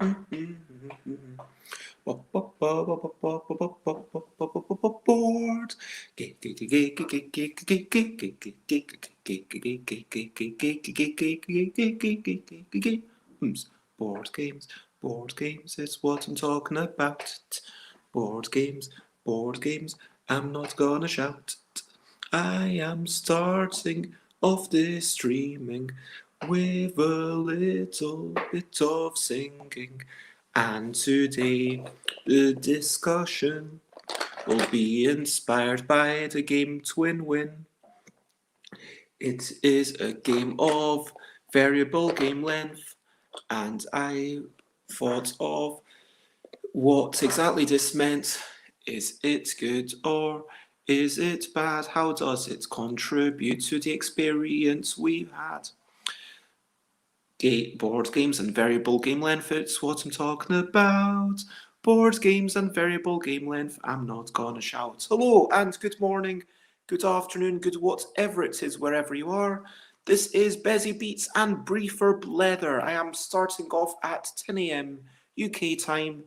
Board games, board games is what I'm talking about. Board games, board games, I'm not gonna shout. I am starting off this streaming with a little bit of singing. And today the discussion will be inspired by the game Twin Win. It is a game of variable game length, and I thought of what exactly this meant. Is it good or is it bad? How does it contribute to the experience we've had? Board games and variable game length, it's what I'm talking about. Board games and variable game length, I'm not gonna shout. Hello and good morning, good afternoon, good whatever it is, wherever you are. This is Bezzy Beats and Briefer Blether. I am starting off at 10 a.m. UK time,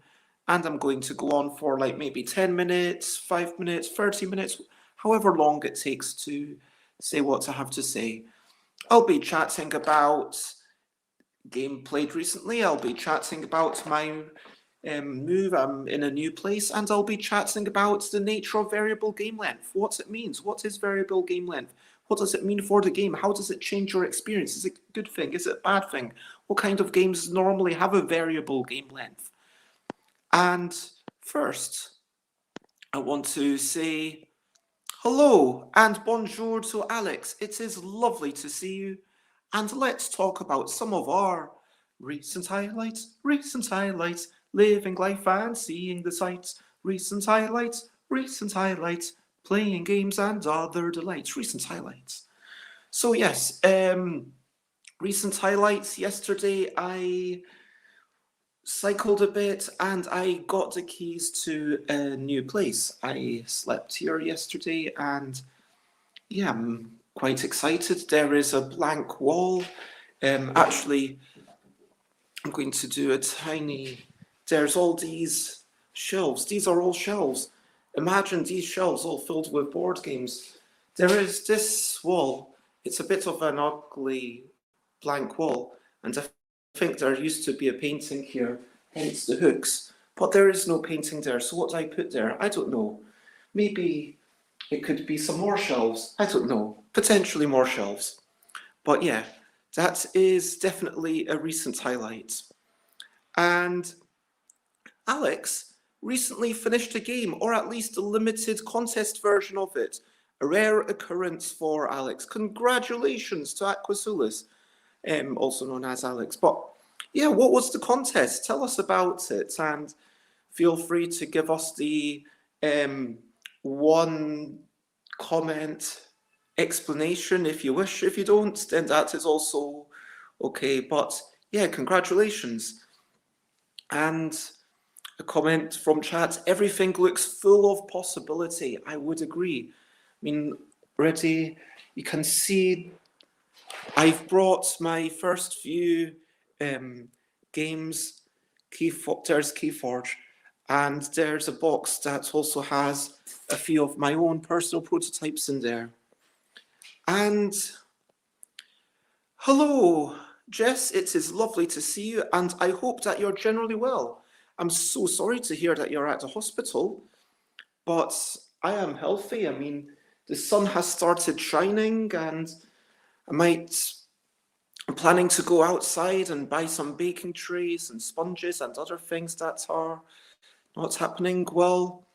and I'm going to go on for like maybe 10 minutes, 5 minutes, 30 minutes, however long it takes to say what I have to say. I'll be chatting about game played recently. I'll be chatting about my move. I'm in a new place, and I'll be chatting about the nature of variable game length, what it means, what is variable game length, what does it mean for the game, how does it change your experience, is it a good thing, is it a bad thing, what kind of games normally have a variable game length. And first, I want to say hello and bonjour to Alex. It is lovely to see you, and let's talk about some of our recent highlights, living life and seeing the sights, recent highlights, playing games and other delights, recent highlights. So yes, recent highlights. Yesterday I cycled a bit and I got the keys to a new place. I slept here yesterday and yeah, I'm quite excited. There is a blank wall. Actually, I'm going to do a tiny... There's all these shelves. These are all shelves. Imagine these shelves all filled with board games. There is this wall. It's a bit of an ugly blank wall, and I think there used to be a painting here, hence the hooks. But there is no painting there, so what do I put there? I don't know. Maybe it could be some more shelves. I don't know. Potentially more shelves. But yeah, that is definitely a recent highlight. And Alex recently finished a game, or at least a limited contest version of it. A rare occurrence for Alex. Congratulations to Aquasulis, also known as Alex. But yeah, what was the contest? Tell us about it, and feel free to give us the one comment explanation if you wish. If you don't, then that is also okay. But yeah, congratulations. And a comment from chat, everything looks full of possibility. I would agree. I mean, already you can see I've brought my first few games. There's Keyforge, and there's a box that also has a few of my own personal prototypes in there. And hello, Jess, it is lovely to see you, and I hope that you're generally well. I'm so sorry to hear that you're at the hospital, but I am healthy. I mean, the sun has started shining, and I'm planning to go outside and buy some baking trays and sponges and other things that are not happening well.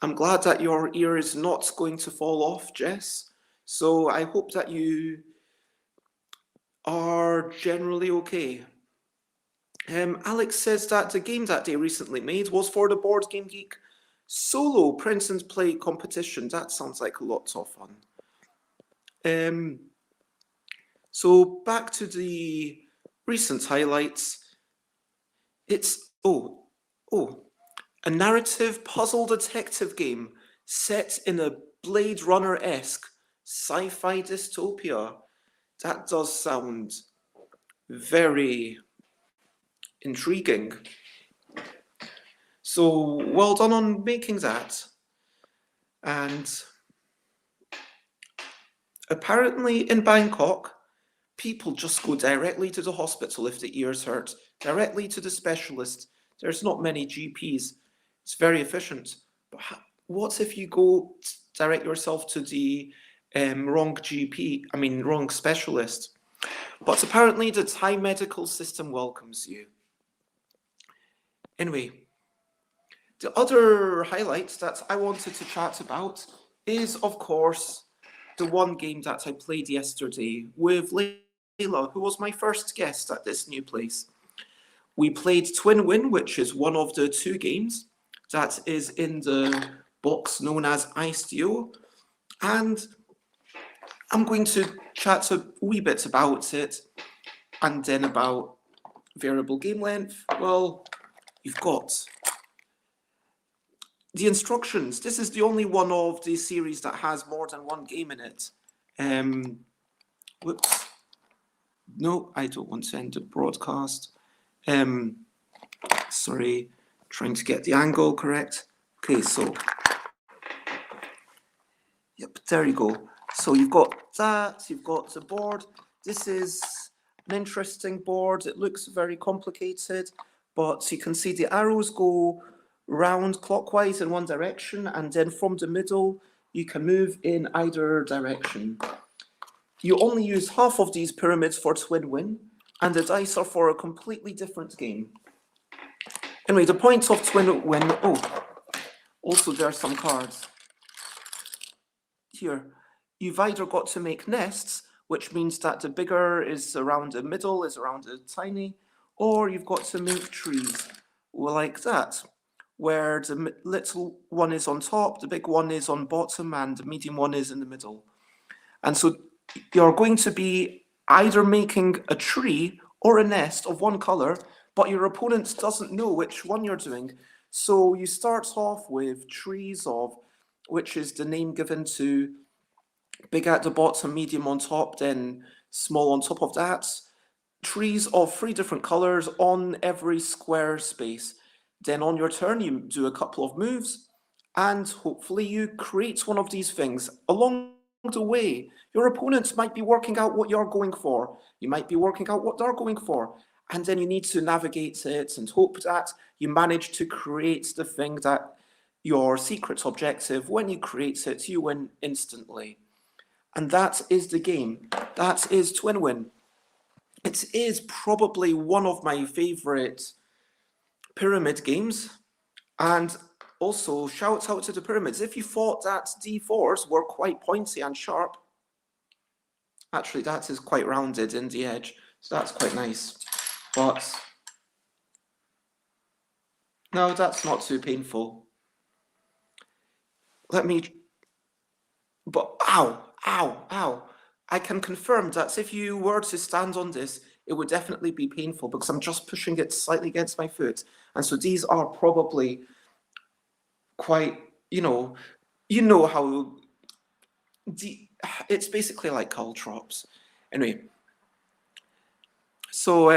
I'm glad that your ear is not going to fall off, Jess. So I hope that you are generally okay. Alex says that the game that they recently made was for the Board Game Geek solo print and play competition. That sounds like a lot of fun. So back to the recent highlights. It's a narrative puzzle detective game set in a Blade Runner-esque sci-fi dystopia. That does sound very intriguing. So well done on making that. And apparently in Bangkok, people just go directly to the hospital if the ears hurt, directly to the specialist. There's not many GPs. It's very efficient. But what if you go direct yourself to the wrong GP, wrong specialist? But apparently the Thai medical system welcomes you. Anyway, the other highlight that I wanted to chat about is, of course, the one game that I played yesterday with Layla, who was my first guest at this new place. We played Twin Win, which is one of the two games that is in the box known as ICO, and I'm going to chat a wee bit about it, and then about variable game length. Well, you've got the instructions. This is the only one of the series that has more than one game in it. Whoops. No, I don't want to end the broadcast. Sorry, trying to get the angle correct. Okay, so, yep, there you go. So you've got that, you've got the board. This is an interesting board. It looks very complicated, but you can see the arrows go round clockwise in one direction, and then from the middle, you can move in either direction. You only use half of these pyramids for Twin Win, and the dice are for a completely different game. Anyway, the point of Twin Win, also there are some cards. Here, you've either got to make nests, which means that the bigger is around the middle, is around the tiny, or you've got to make trees like that, where the little one is on top, the big one is on bottom, and the medium one is in the middle. And so you're going to be either making a tree or a nest of one color, but your opponent doesn't know which one you're doing. So you start off with trees of, which is the name given to big at the bottom, medium on top, then small on top of that. Trees of 3 different colors on every square space. Then on your turn, you do a couple of moves, and hopefully you create one of these things. Along the way, your opponents might be working out what you're going for. You might be working out what they're going for. And then you need to navigate it and hope that you manage to create the thing that your secret objective. When you create it, you win instantly. And that is the game. That is Twin Win. It is probably one of my favorite pyramid games. And also, shout out to the pyramids. If you thought that D4s were quite pointy and sharp, actually that is quite rounded in the edge, so that's quite nice. But no, that's not too painful. But ow, ow, ow. I can confirm that if you were to stand on this, it would definitely be painful because I'm just pushing it slightly against my foot. And so these are probably quite, you know how it's basically like caltrops. Anyway, so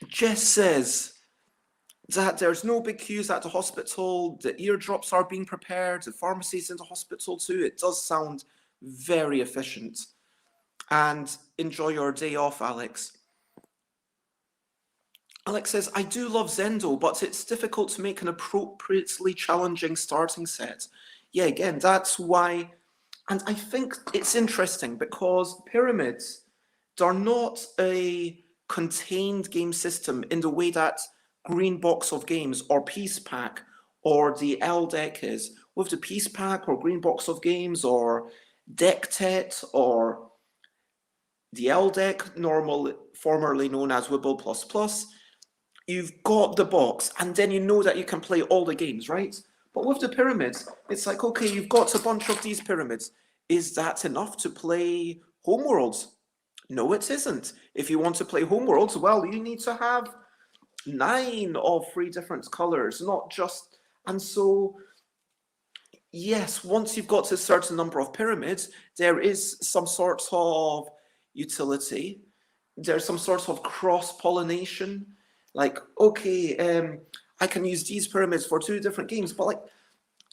Jess says that there's no big queues at the hospital, the eardrops are being prepared, the pharmacy's in the hospital too. It does sound very efficient. And enjoy your day off, Alex. Alex says, I do love Zendo, but it's difficult to make an appropriately challenging starting set. Yeah, again, that's why, and I think it's interesting because pyramids, they're not a contained game system in the way that Green Box of Games or Peace Pack or the L deck is. With the Peace Pack or Green Box of Games or Deck-Tet or the L deck, formerly known as Wibble++, you've got the box, and then you know that you can play all the games, right? But with the pyramids, it's like, okay, you've got a bunch of these pyramids. Is that enough to play Homeworlds? No, it isn't. If you want to play Homeworlds, well, you need to have 9 of 3 different colors, not just... And so, yes, once you've got to a certain number of pyramids, there is some sort of utility. There's some sort of cross-pollination. Like, okay, I can use these pyramids for two different games, but like,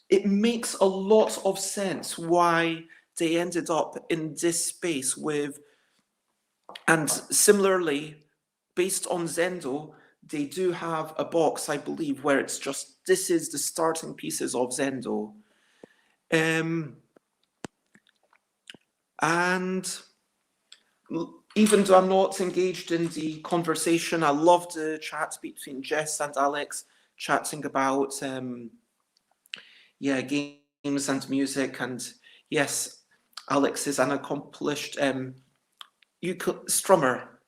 it makes a lot of sense why they ended up in this space with, and similarly, based on Zendo, they do have a box, I believe, where it's just, this is the starting pieces of Zendo. And even though I'm not engaged in the conversation, I love the chat between Jess and Alex, chatting about games and music. And yes, Alex is an accomplished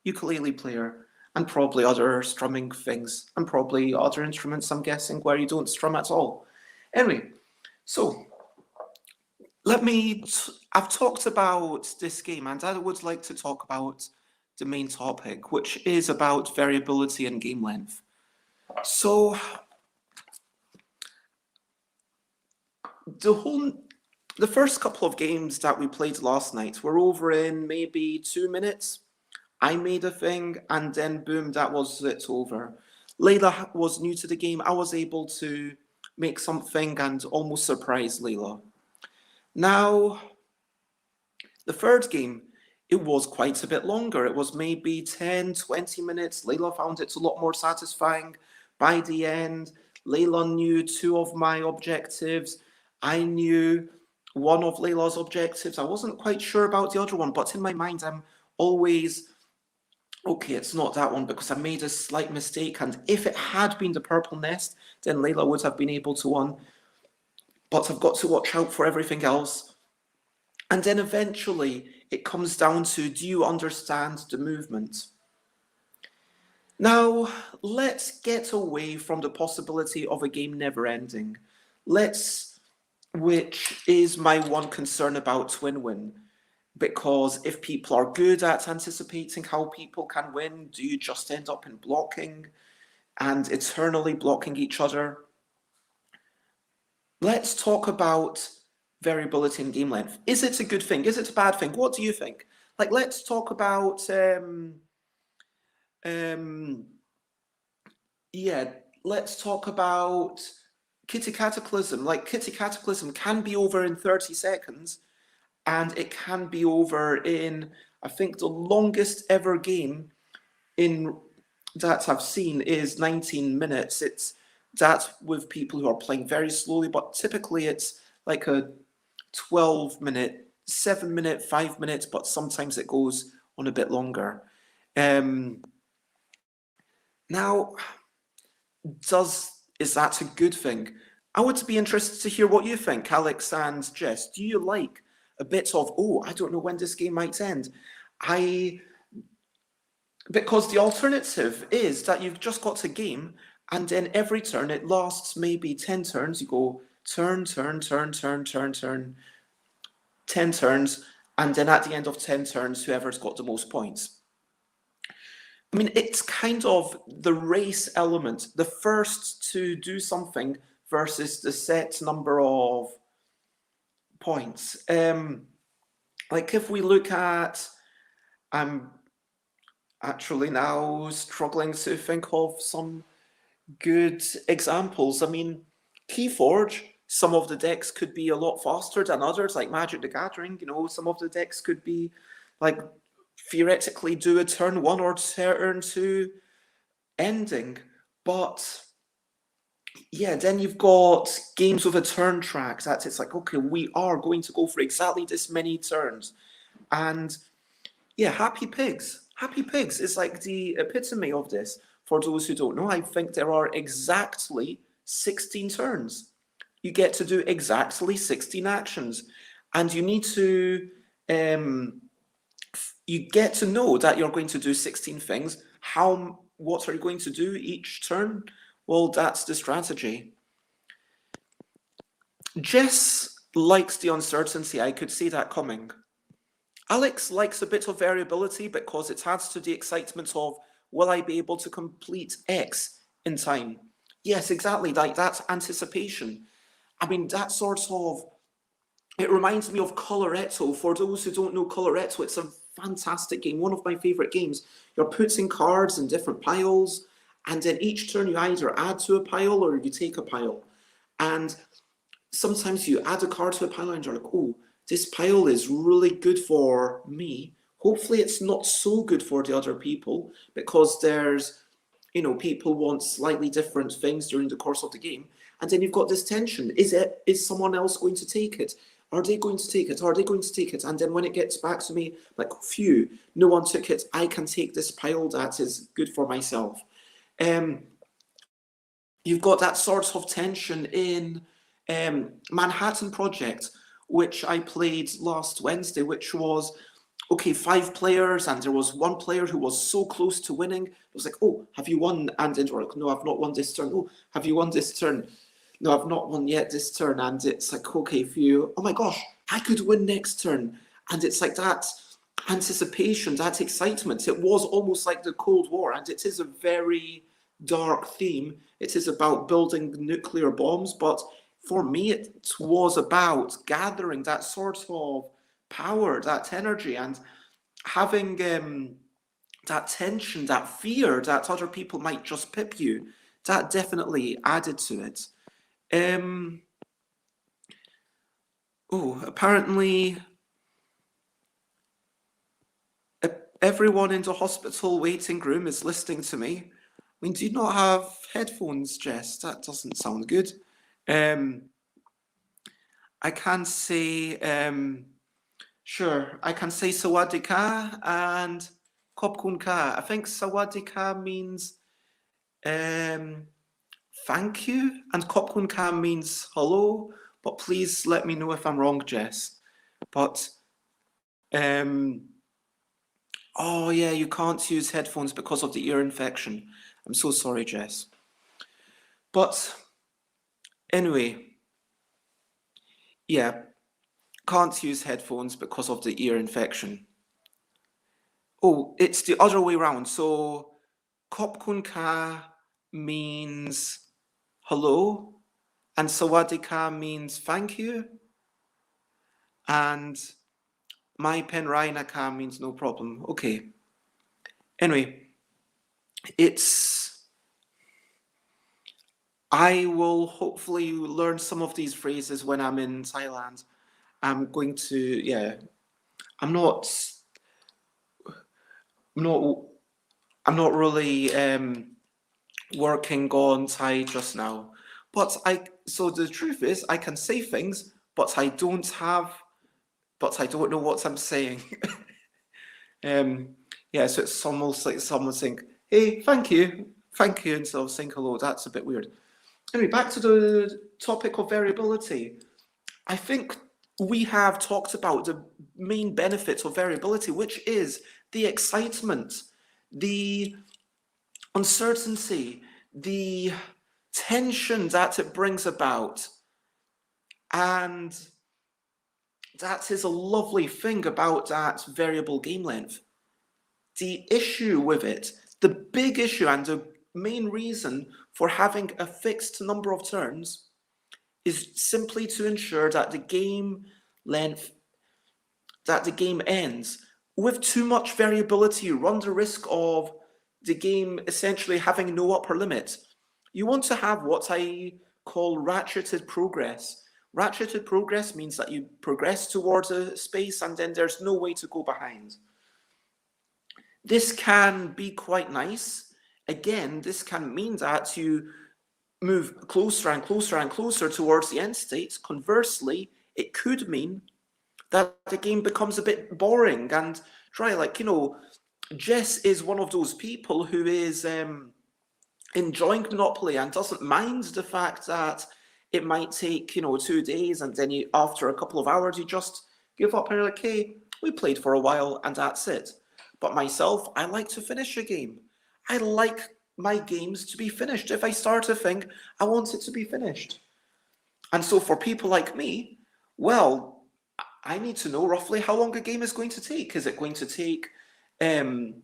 ukulele player, and probably other strumming things, and probably other instruments, I'm guessing, where you don't strum at all. Anyway, so I've talked about this game, and I would like to talk about the main topic, which is about variability and game length. So the first couple of games that we played last night were over in maybe 2 minutes. I made a thing, and then boom, that was it, over. Layla was new to the game. I was able to make something and almost surprise Layla. Now, the third game, it was quite a bit longer. It was maybe 10, 20 minutes. Layla found it a lot more satisfying. By the end, Layla knew two of my objectives. I knew one of Layla's objectives. I wasn't quite sure about the other one, but in my mind, I'm always, okay, it's not that one because I made a slight mistake. And if it had been the purple nest, then Layla would have been able to win. But I've got to watch out for everything else. And then eventually it comes down to, do you understand the movement? Now, let's get away from the possibility of a game never ending. Which is my one concern about Twin Win. Because if people are good at anticipating how people can win, do you just end up in blocking and eternally blocking each other? Let's talk about variability in game length. Is it a good thing? Is it a bad thing? What do you think? Like, let's talk about let's talk about Kitty Cataclysm. Like, Kitty Cataclysm can be over in 30 seconds, and it can be over in, I think the longest ever game in that I've seen is 19 minutes. That's with people who are playing very slowly, but typically it's like a 12-minute, 7-minute, 5 minutes, but sometimes it goes on a bit longer. Now, is that a good thing? I would be interested to hear what you think, Alex and Jess. Do you like a bit of, oh, I don't know when this game might end? Because the alternative is that you've just got a game, and then every turn it lasts maybe 10 turns. You go turn, turn, turn, turn, turn, turn, 10 turns, and then at the end of 10 turns, whoever's got the most points. I mean, it's kind of the race element, the first to do something versus the set number of points. Like if we look at, I'm actually now struggling to think of some good examples. I mean, Keyforge, some of the decks could be a lot faster than others, like Magic the Gathering. You know, some of the decks could be like theoretically do a turn 1 or turn 2 ending. But yeah, then you've got games with a turn track. That's it's like, okay, we are going to go for exactly this many turns. And yeah, Happy Pigs. Happy Pigs is like the epitome of this. For those who don't know, I think there are exactly 16 turns. You get to do exactly 16 actions. And you need to, you get to know that you're going to do 16 things. What are you going to do each turn? Well, that's the strategy. Jess likes the uncertainty. I could see that coming. Alex likes a bit of variability because it adds to the excitement of, will I be able to complete X in time? Yes, exactly. Like that's anticipation. I mean, that sort of, it reminds me of Coloretto. For those who don't know Coloretto, it's a fantastic game, one of my favorite games. You're putting cards in different piles, And then each turn you either add to a pile or you take a pile. And sometimes you add a card to a pile and you're like, oh, this pile is really good for me. Hopefully it's not so good for the other people, because there's, people want slightly different things during the course of the game. And then you've got this tension. Is someone else going to take it? Are they going to take it? Are they going to take it? And then when it gets back to me, like, phew, no one took it. I can take this pile that is good for myself. You've got that sort of tension in Manhattan Project, which I played last Wednesday, which was, okay, 5 players, and there was one player who was so close to winning. It was like, oh, have you won? And then we're like, no, I've not won this turn. Oh, have you won this turn? No, I've not won yet this turn. And it's like, okay, if you, oh my gosh, I could win next turn. And it's like that anticipation, that excitement. It was almost like the Cold War, and it is a very dark theme. It is about building nuclear bombs, but for me, it was about gathering that sort of power, that energy, and having that tension, that fear that other people might just pip you. That definitely added to it. Apparently everyone in the hospital waiting room is listening to me. I mean, do you not have headphones, Jess? That doesn't sound good. I can say, sure, I can say Sawadee Ka and Kopkun Ka. I think Sawadee Ka means thank you, and Kopkun Ka means hello, but please let me know if I'm wrong, Jess. But, oh yeah, you can't use headphones because of the ear infection. I'm so sorry, Jess. But anyway, yeah, can't use headphones because of the ear infection. Oh, it's the other way around. So, Kopkun Ka means hello, and Sawadee Ka means thank you, and my Penraina Ka means no problem. Okay. Anyway, I will hopefully learn some of these phrases when I'm in Thailand. I'm going to, yeah, I'm not really working on Thai just now. But so the truth is, I can say things, but I don't know what I'm saying. Yeah, so it's almost like someone saying, hey, thank you, instead of saying hello. That's a bit weird. Anyway, back to the topic of variability. I think we have talked about the main benefits of variability, which is the excitement, the uncertainty, the tension that it brings about. And that is a lovely thing about that variable game length. The issue with it, the big issue and the main reason for having a fixed number of turns is simply to ensure that the game length, that the game ends. With too much variability, you run the risk of the game essentially having no upper limit. You want to have what I call ratcheted progress. Ratcheted progress means that you progress towards a space and then there's no way to go behind. This can be quite nice. Again, this can mean that you move closer and closer and closer towards the end state. Conversely, it could mean that the game becomes a bit boring and dry. Like, Jess is one of those people who is enjoying Monopoly and doesn't mind the fact that it might take, 2 days, and then after a couple of hours, you just give up and you're like, hey, we played for a while and that's it. But myself, I like to finish a game. I like my games to be finished. If I start a thing, I want it to be finished. And so for people like me, well, I need to know roughly how long a game is going to take. Is it going to take 10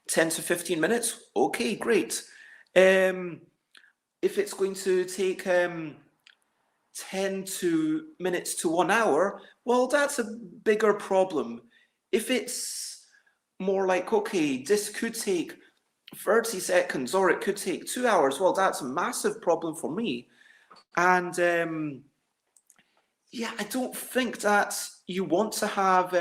to 15 minutes? Okay, great. If it's going to take 10 minutes to 1 hour, well, that's a bigger problem. If it's more like, okay, this could take 30 seconds, or it could take 2 hours. Well, that's a massive problem for me. And yeah, I don't think that you want to have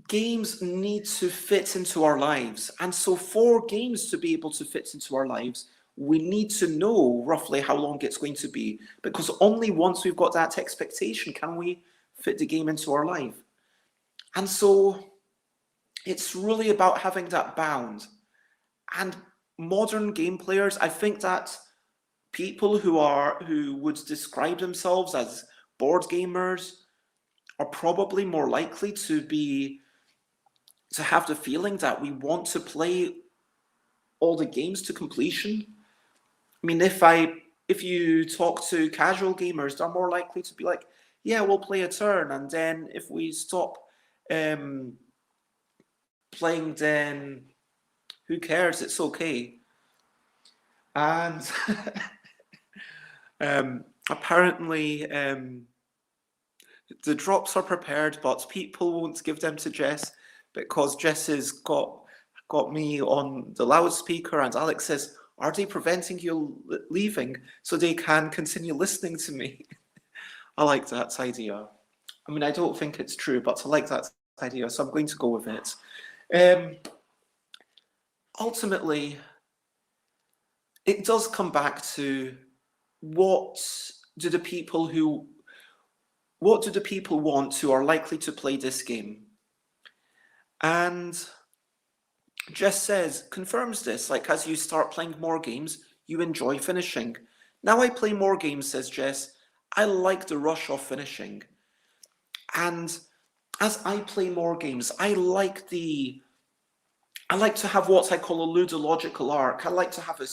games need to fit into our lives. And so for games to be able to fit into our lives, we need to know roughly how long it's going to be, because only once we've got that expectation can we fit the game into our life. And so it's really about having that bound. And modern game players, I think that people who would describe themselves as board gamers are probably more likely to have the feeling that we want to play all the games to completion. I mean, if you talk to casual gamers, they're more likely to be like, yeah, we'll play a turn, and then if we stop um, playing, then who cares? It's okay. And apparently, the drops are prepared, but people won't give them to Jess because Jess has got me on the loudspeaker, and Alex says, "Are they preventing you leaving so they can continue listening to me?" I like that idea. I mean, I don't think it's true, but I like that idea, so I'm going to go with it. Ultimately, it does come back to what do the people who what do the people want who are likely to play this game? And Jess says, confirms this, like as you start playing more games, you enjoy finishing. Now I play more games, says Jess, I like the rush of finishing. And as I play more games, I like to have what I call a ludological arc. I like to have a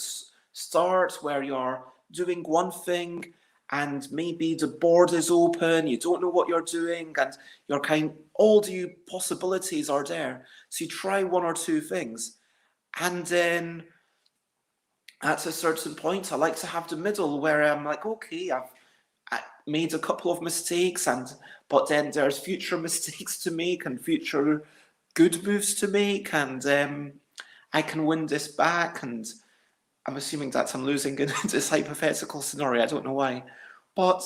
start where you're doing one thing and maybe the board is open, you don't know what you're doing, and all the possibilities are there. So you try one or two things. And then at a certain point, I like to have the middle where I'm like, okay, I made a couple of mistakes, but then there's future mistakes to make and future good moves to make, and I can win this back. And I'm assuming that I'm losing in this hypothetical scenario. I don't know why, but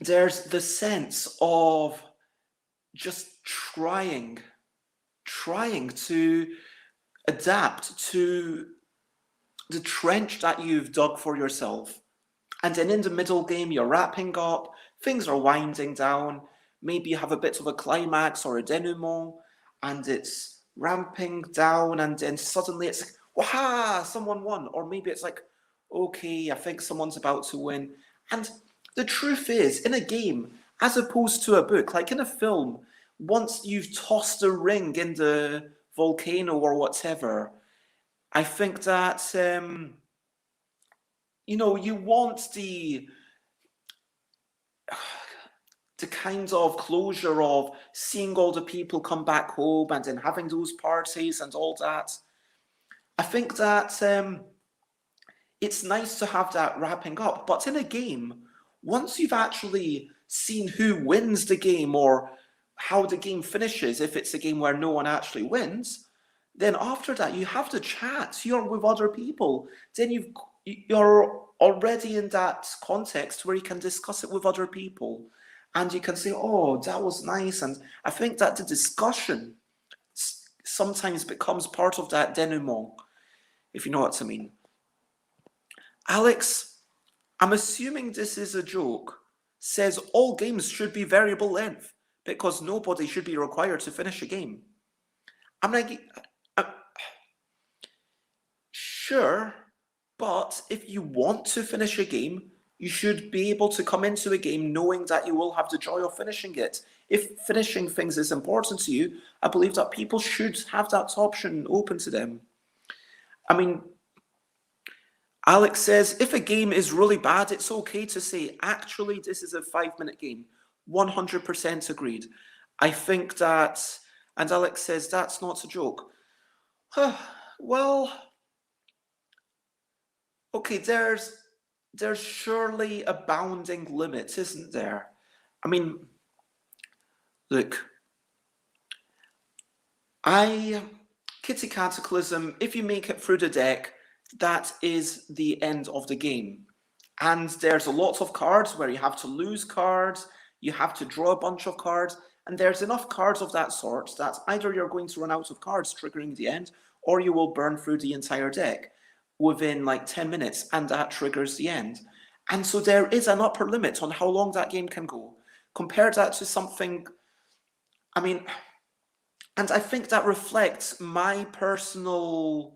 there's the sense of just trying to adapt to the trench that you've dug for yourself. And then in the middle game, you're wrapping up, things are winding down, maybe you have a bit of a climax or a denouement, and it's ramping down, and then suddenly it's like, waha, someone won. Or maybe it's like, okay, I think someone's about to win. And the truth is, in a game, as opposed to a book, like in a film, once you've tossed a ring in the volcano or whatever, I think that you want the kind of closure of seeing all the people come back home and then having those parties and all that. I think that it's nice to have that wrapping up, but in a game, once you've actually seen who wins the game or how the game finishes, if it's a game where no one actually wins, then after that you have the chat. You're with other people. Then you're already in that context where you can discuss it with other people, and you can say, "Oh, that was nice." And I think that the discussion sometimes becomes part of that denouement, if you know what I mean. Alex, I'm assuming this is a joke, says all games should be variable length because nobody should be required to finish a game. I'm like, sure, but if you want to finish a game, you should be able to come into a game knowing that you will have the joy of finishing it. If finishing things is important to you, I believe that people should have that option open to them. I mean, Alex says, if a game is really bad, it's okay to say, actually, this is a 5-minute game. 100% agreed. I think that, and Alex says, that's not a joke. Well, okay, there's surely a bounding limit, isn't there? I mean, look, I Kitty Cataclysm, if you make it through the deck, that is the end of the game. And there's a lot of cards where you have to lose cards, you have to draw a bunch of cards, and there's enough cards of that sort that either you're going to run out of cards triggering the end, or you will burn through the entire deck within like 10 minutes, and that triggers the end. And so there is an upper limit on how long that game can go. Compare that to something, I mean, and I think that reflects my personal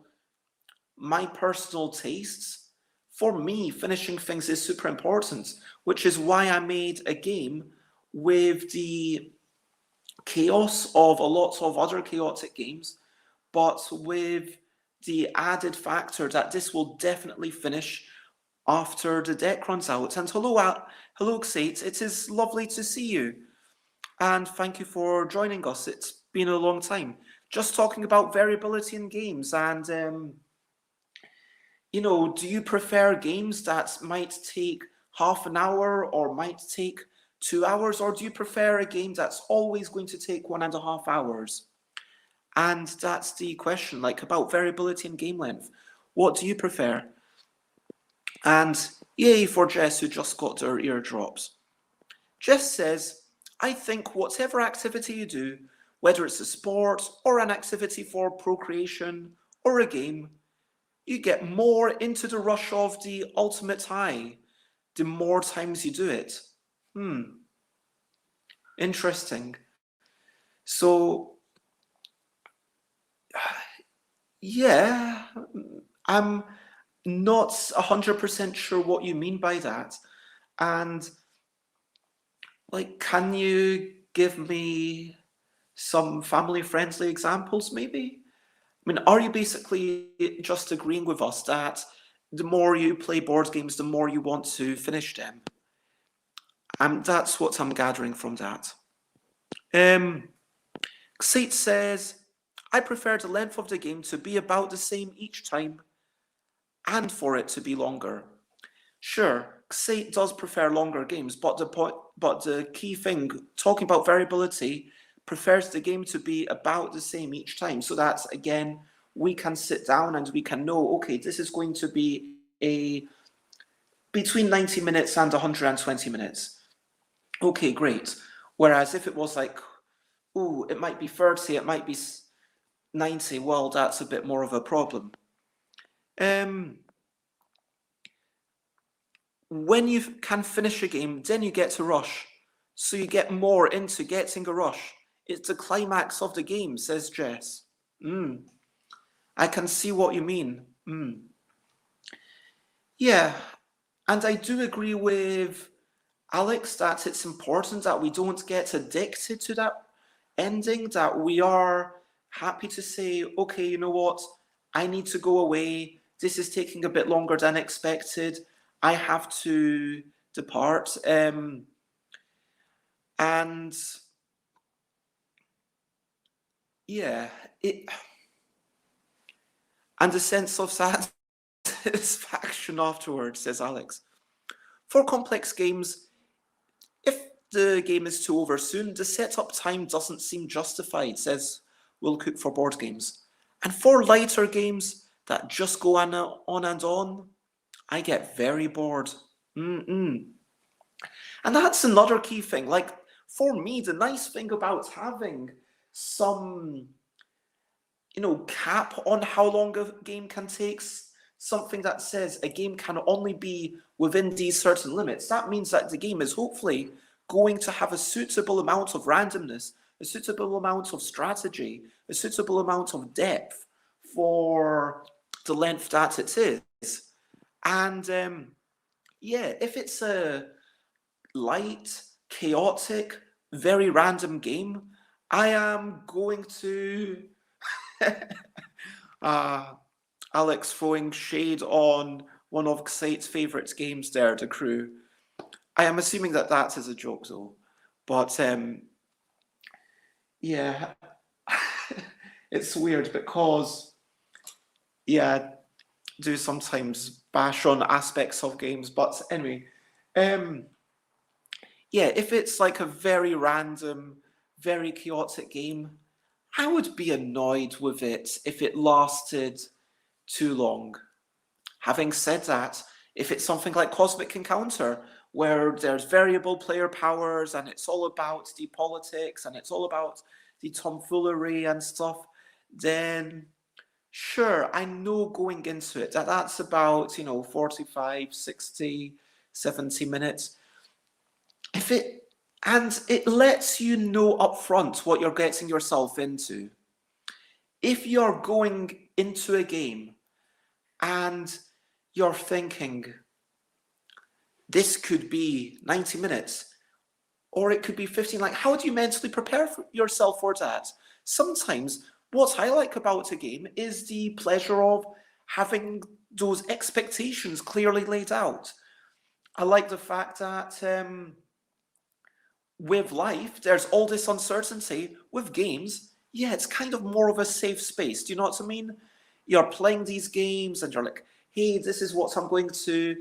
tastes. For me, finishing things is super important, which is why I made a game with the chaos of a lot of other chaotic games, but with the added factor that this will definitely finish after the deck runs out. And hello, Xate. It is lovely to see you. And thank you for joining us. It's been a long time. Just talking about variability in games and, do you prefer games that might take half an hour or might take 2 hours, or do you prefer a game that's always going to take 1.5 hours? And that's the question, like about variability in game length. What do you prefer? And yay for Jess, who just got her eardrops. Jess says, I think whatever activity you do, whether it's a sport or an activity for procreation or a game, you get more into the rush of the ultimate high the more times you do it. Interesting. So, yeah, I'm not 100% sure what you mean by that. And, like, can you give me some family-friendly examples, maybe? I mean, are you basically just agreeing with us that the more you play board games, the more you want to finish them? That's what I'm gathering from that. Xate says, I prefer the length of the game to be about the same each time and for it to be longer. Sure, Xate does prefer longer games, but the key thing, talking about variability, prefers the game to be about the same each time. So that's, again, we can sit down and we can know, okay, this is going to be between 90 minutes and 120 minutes. Okay, great. Whereas if it was like, ooh, it might be 30, it might be 90, well, that's a bit more of a problem. When you can finish a game, then you get to rush. So you get more into getting a rush. It's the climax of the game, says Jess. I can see what you mean. Yeah, and I do agree with Alex that it's important that we don't get addicted to that ending, that we are happy to say, okay, you know what, I need to go away. This is taking a bit longer than expected. I have to depart. And yeah, and a sense of satisfaction afterwards, says Alex. For complex games, if the game is too over soon, the setup time doesn't seem justified, says Will Cook for board games. And for lighter games that just go on and on, I get very bored. And that's another key thing. Like, for me, the nice thing about having some, cap on how long a game can take, something that says a game can only be within these certain limits, that means that the game is hopefully going to have a suitable amount of randomness, a suitable amount of strategy, a suitable amount of depth for the length that it is. And yeah, if it's a light, chaotic, very random game, I am going to Alex throwing shade on one of Xate's favourite games there, The Crew. I am assuming that that is a joke though. But yeah, it's weird because, yeah, I do sometimes bash on aspects of games. But anyway, yeah, if it's like a very random, very chaotic game, I would be annoyed with it if it lasted too long. Having said that, if it's something like Cosmic Encounter, where there's variable player powers and it's all about the politics and it's all about the tomfoolery and stuff, then sure, I know going into it that that's about, 45, 60, 70 minutes. And it lets you know up front what you're getting yourself into. If you're going into a game and you're thinking, this could be 90 minutes, or it could be 15, like, how do you mentally prepare yourself for that? Sometimes what I like about a game is the pleasure of having those expectations clearly laid out. I like the fact that with life, there's all this uncertainty. With games, yeah, it's kind of more of a safe space. Do you know what I mean? You're playing these games and you're like, hey, this is what I'm going to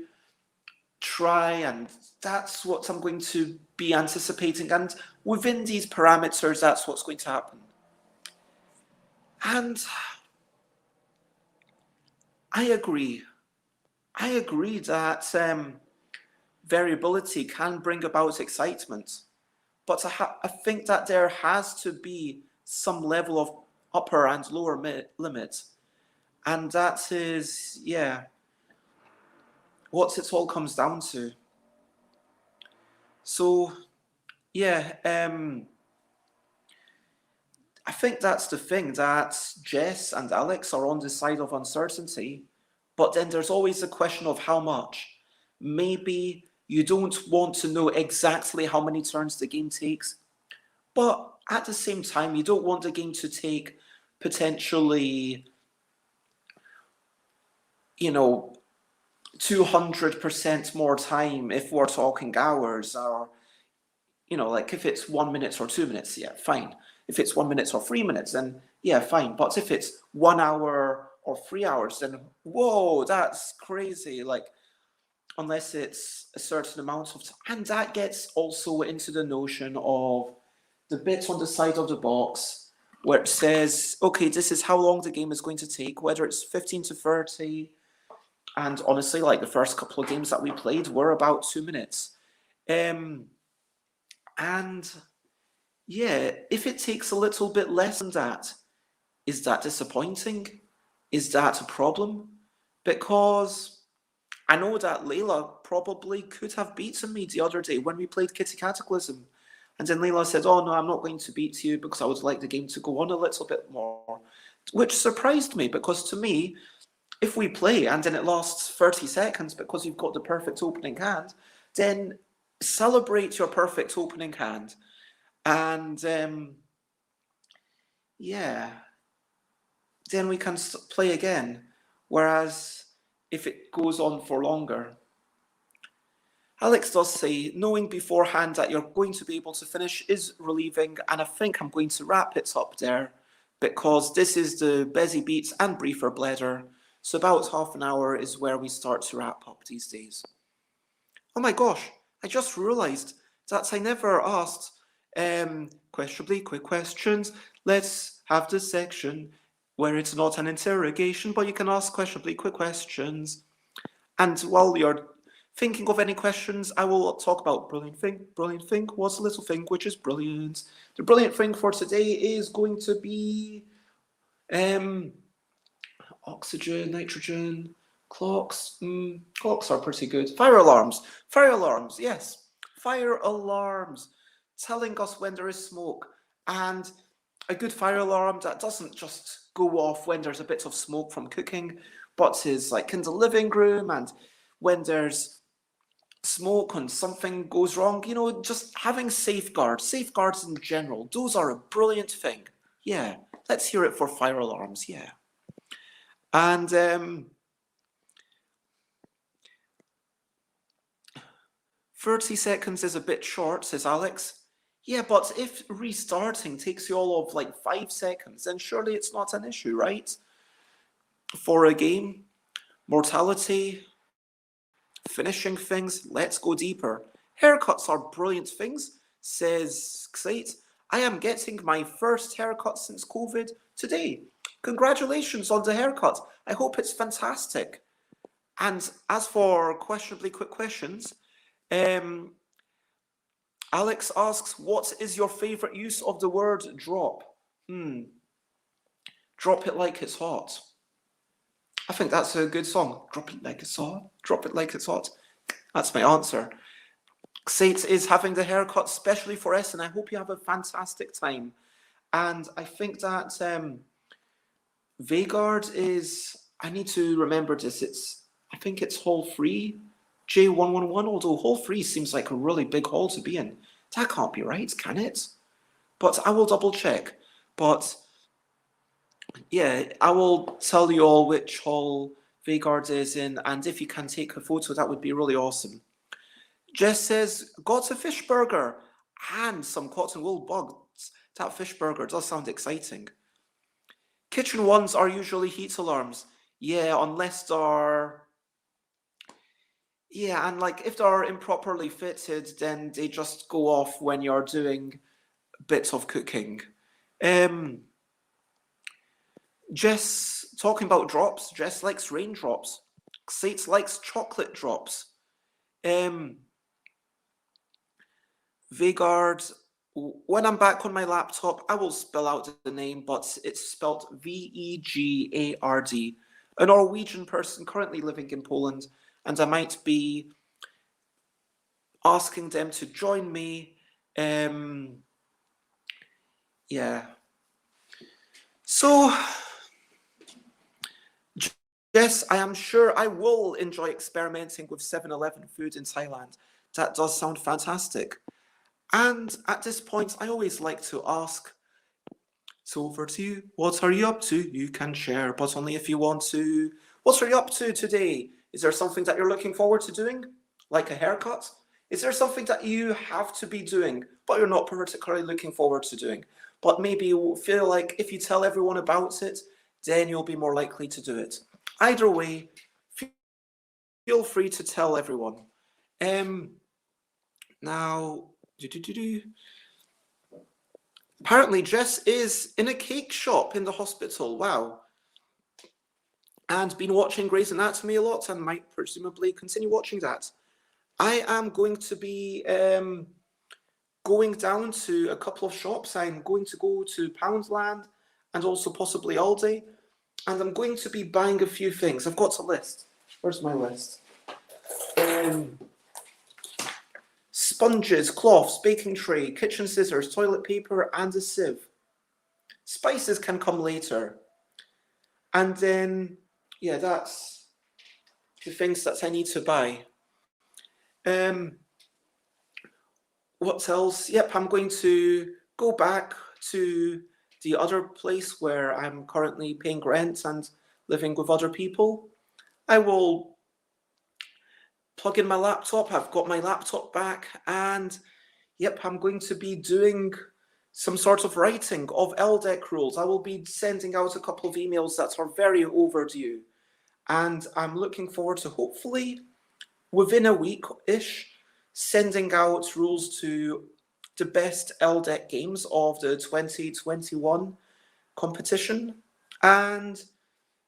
try, and that's what I'm going to be anticipating. And within these parameters, that's what's going to happen. And I agree. I agree that variability can bring about excitement. But I think that there has to be some level of upper and lower limit. And that is, yeah, what it all comes down to. So, yeah, I think that's the thing, that Jess and Alex are on the side of uncertainty. But then there's always a question of how much. Maybe you don't want to know exactly how many turns the game takes. But at the same time, you don't want the game to take potentially, 200% more time if we're talking hours, or, like if it's 1 minute or 2 minutes, yeah, fine. If it's 1 minute or 3 minutes, then yeah, fine. But if it's 1 hour or 3 hours, then whoa, that's crazy. Like, unless it's a certain amount of time. And that gets also into the notion of the bit on the side of the box where it says, okay, this is how long the game is going to take, whether it's 15 to 30. And honestly, like the first couple of games that we played were about 2 minutes. And yeah, if it takes a little bit less than that, is that disappointing? Is that a problem? Because I know that Layla probably could have beaten me the other day when we played Kitty Cataclysm. And then Layla said, oh no, I'm not going to beat you because I would like the game to go on a little bit more. Which surprised me, because to me, if we play and then it lasts 30 seconds because you've got the perfect opening hand, then celebrate your perfect opening hand. And yeah, then we can play again. Whereas if it goes on for longer. Alex does say, knowing beforehand that you're going to be able to finish is relieving, and I think I'm going to wrap it up there, because this is the Bezzy Beats and briefer Blether, so about half an hour is where we start to wrap up these days. Oh my gosh, I just realised that I never asked questionably quick questions. Let's have this section where it's not an interrogation, but you can ask questionably quick questions. And while you're thinking of any questions, I will talk about brilliant thing. Brilliant thing. What's the little thing which is brilliant? The brilliant thing for today is going to be oxygen, nitrogen, clocks. Clocks are pretty good. Fire alarms. Fire alarms, yes. Fire alarms. Telling us when there is smoke. And a good fire alarm that doesn't just go off when there's a bit of smoke from cooking, but is like in the living room, and when there's smoke and something goes wrong, just having safeguards in general, those are a brilliant thing. Yeah, let's hear it for fire alarms, yeah. And 30 seconds is a bit short, says Alex. Yeah, but if restarting takes you all of like 5 seconds, then surely it's not an issue, right? For a game, mortality, finishing things, let's go deeper. Haircuts are brilliant things, says Xate. I am getting my first haircut since COVID today. Congratulations on the haircut. I hope it's fantastic. And as for questionably quick questions, Alex asks, what is your favourite use of the word drop? Drop it like it's hot. I think that's a good song. Drop it like it's hot. Drop it like it's hot. That's my answer. Xate is having the haircut specially for us, and I hope you have a fantastic time. And I think that Vagard is, I need to remember this, I think it's hall 3, J111, although hall 3 seems like a really big hall to be in. That can't be right, can it? But I will double check. But yeah, I will tell you all which hall Vagard is in, and if you can take a photo, that would be really awesome. Jess says, got a fish burger and some cotton wool bugs. That fish burger does sound exciting. Kitchen ones are usually heat alarms. Yeah, unless they're... Yeah, and like if they're improperly fitted, then they just go off when you're doing bits of cooking. Jess, talking about drops, Jess likes raindrops. Xate likes chocolate drops. Vagard, when I'm back on my laptop, I will spell out the name, but it's spelled Vegard, a Norwegian person currently living in Poland, and I might be asking them to join me. Yeah. So, yes, I am sure I will enjoy experimenting with 7-Eleven food in Thailand. That does sound fantastic. And at this point, I always like to ask, so over to you, what are you up to? You can share, but only if you want to. What are you up to today? Is there something that you're looking forward to doing? Like a haircut? Is there something that you have to be doing, but you're not particularly looking forward to doing? But maybe you feel like if you tell everyone about it, then you'll be more likely to do it. Either way, feel free to tell everyone. Now, apparently Jess is in a cake shop in the hospital. Wow. And been watching Grey's Anatomy a lot and might presumably continue watching that. I am going to be going down to a couple of shops. I'm going to go to Poundland and also possibly Aldi. And I'm going to be buying a few things. I've got a list. Where's my list? Sponges, cloths, baking tray, kitchen scissors, toilet paper, and a sieve. Spices can come later. And then, yeah, that's the things that I need to buy. What else? Yep, I'm going to go back to the other place where I'm currently paying rent and living with other people. I will plug in my laptop. I've got my laptop back, and yep, I'm going to be doing some sort of writing of LDEC rules. I will be sending out a couple of emails that are very overdue, and I'm looking forward to hopefully within a week-ish sending out rules to the best LDEC games of the 2021 competition and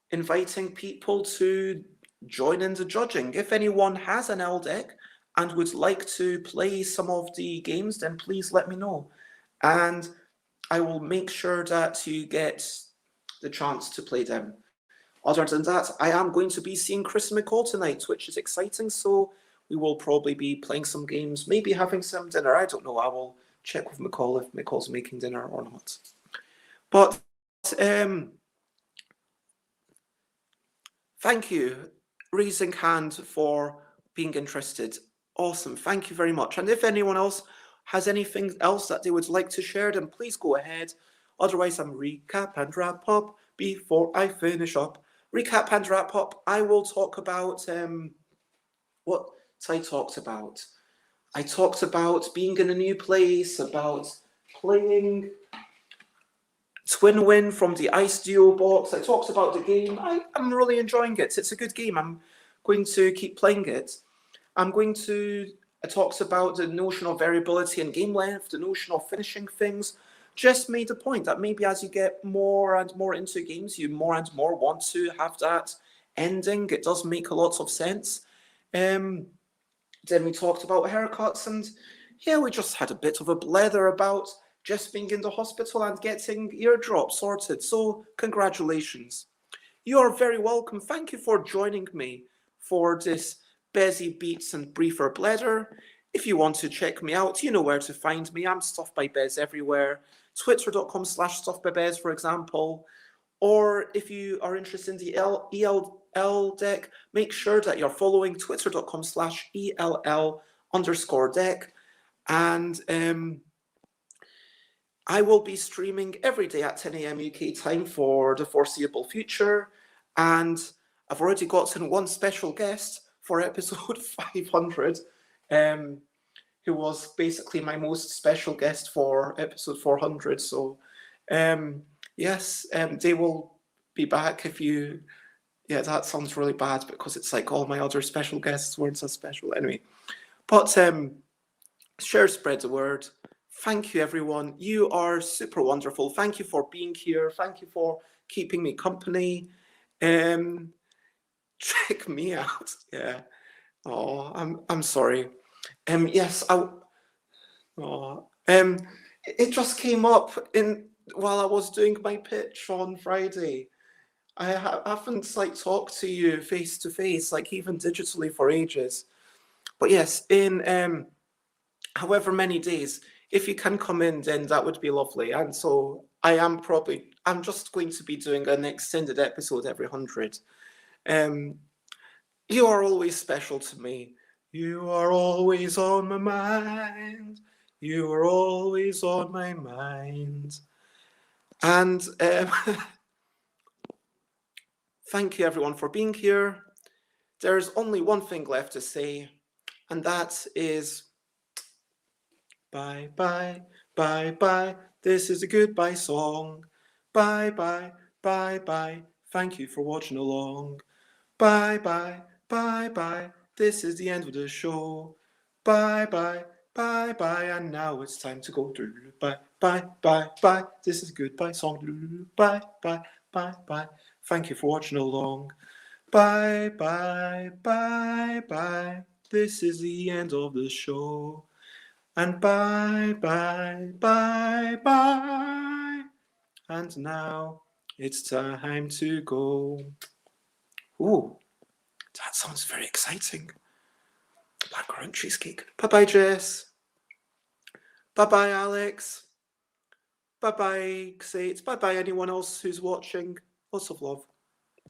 inviting people to join in the judging. If anyone has an LDEC and would like to play some of the games, then please let me know. And I will make sure that you get the chance to play them. Other than that, I am going to be seeing Chris McCall tonight, which is exciting. So we will probably be playing some games, maybe having some dinner. I don't know. I will check with McCall if McCall's making dinner or not. But thank you, raising hand for being interested. Awesome. Thank you very much. And if anyone else has anything else that they would like to share, then please go ahead. Otherwise, I'm recap and wrap up before I finish up. Recap and wrap up. I will talk about what I talked about. I talked about being in a new place, about playing Twin Win from the Ice Duo box. I talked about the game. I'm really enjoying it. It's a good game. I'm going to keep playing it. I'm going to I talked about the notion of variability and game length, the notion of finishing things. Just made the point that maybe as you get more and more into games, you more and more want to have that ending. It does make a lot of sense. Then we talked about haircuts, and yeah, we just had a bit of a blether about just being in the hospital and getting eardrops sorted. So congratulations. You are very welcome. Thank you for joining me for this Bezzy Beats and Briefer Blether. If you want to check me out, you know where to find me. I'm Stuff by Bez everywhere. Twitter.com/StuffByBez, for example. Or if you are interested in the ELL deck, make sure that you're following Twitter.com/ELL_deck. And I will be streaming every day at 10 a.m. UK time for the foreseeable future. And I've already gotten one special guest for episode 500, who was basically my most special guest for episode 400. So, yes, they will be back if you... Yeah, that sounds really bad because it's like all my other special guests weren't so special. Anyway, but share, spread the word. Thank you, everyone. You are super wonderful. Thank you for being here. Thank you for keeping me company. Check me out. Yeah. Oh, I'm sorry. Yes, it just came up while I was doing my pitch on Friday. I haven't talked to you face to face, even digitally, for ages. But yes, in however many days, if you can come in, then that would be lovely. And so I'm just going to be doing an extended episode every 100. You are always special to me. You are always on my mind. You are always on my mind. And thank you, everyone, for being here. There's only one thing left to say, and that is bye, bye, bye, bye. This is a goodbye song. Bye, bye, bye, bye. Thank you for watching along. Bye, bye, bye, bye. This is the end of the show. Bye, bye, bye, bye. And now it's time to go. Bye, bye, bye, bye. This is a goodbye song. Bye, bye, bye, bye. Thank you for watching along. Bye, bye, bye, bye. This is the end of the show. And bye, bye, bye, bye. And now it's time to go. Ooh, that sounds very exciting. Macaron cheesecake. Bye-bye, Jess. Bye-bye, Alex. Bye-bye, Xate. Bye-bye, anyone else who's watching. Lots of love.